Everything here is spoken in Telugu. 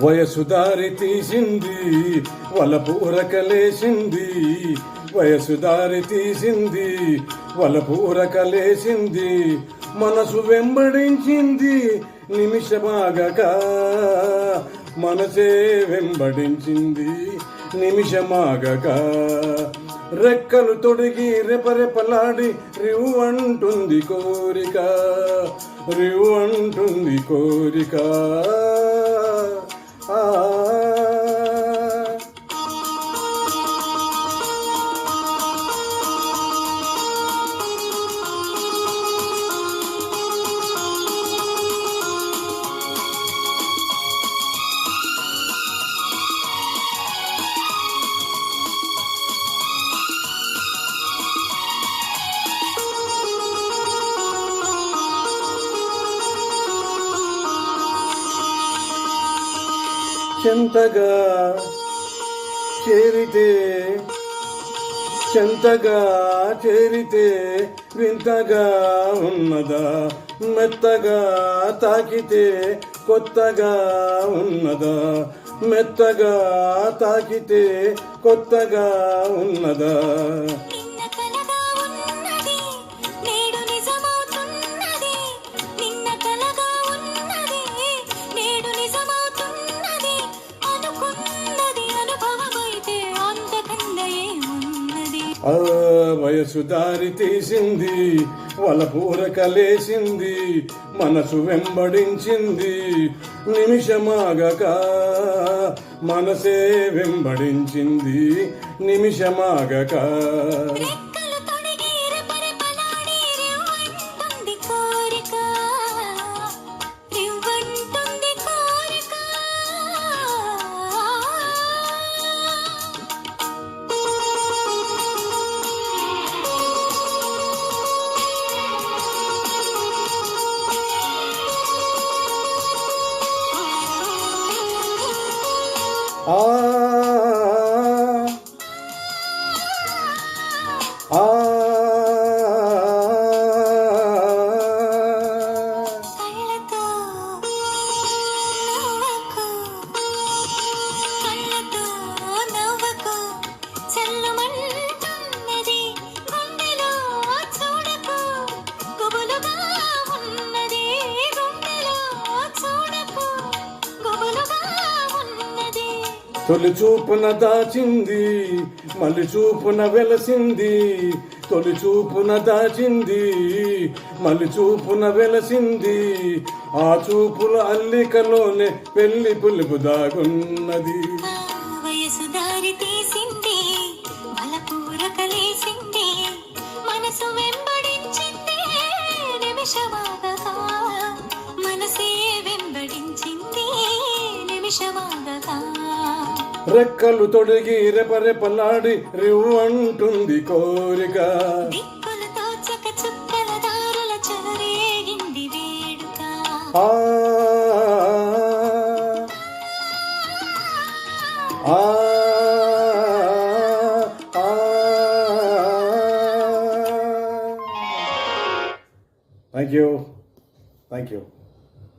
వయసు దారి తీసింది వలపు ఉరకలేసింది, వయసు దారి తీసింది వలపు ఉరకలేసింది, మనసు వెంబడించింది నిమిషమాగక, మనసే వెంబడించింది నిమిషమాగక, రెక్కలు తొడిగి రెపరెపలాడి రివ్వంటుంది కోరిక, రివ్వంటుంది కోరిక. చెంతగా చేరితే, చెంతగా చేరితే వింతగా ఉన్నదా, మెత్తగా తాకితే కొత్తగా ఉన్నదా, మెత్తగా తాకితే కొత్తగా ఉన్నదా. వయసు దారి తీసింది వలపు ఉరకలేసింది, మనసు వెంబడించింది నిమిషమాగక, మనసే వెంబడించింది నిమిషమాగక. ఆ ఆ తొలి చూపున దాచింది మళ్ళీ చూపున వెలసింది, తొలి చూపున దాచింది మళ్ళీ చూపున వెలసింది, ఆ చూపుల అల్లికలోనే పెళ్లి పులుపు దాగున్నది. వయసు దారి తీసింది వలపు ఉరకలేసింది, మనసు వెంబడించింది నిమిషమాగక, మనసే వెంబడించింది నిమిషమాగక. రెక్కలు తొడిగి రెపరెపలాడి రివ్వంటుంది కోరిక, దిక్కులతో చకచుక్కల దారుల చెలరేగింది వేడుక. ఆ ఆ థ్యాంక్ యూ.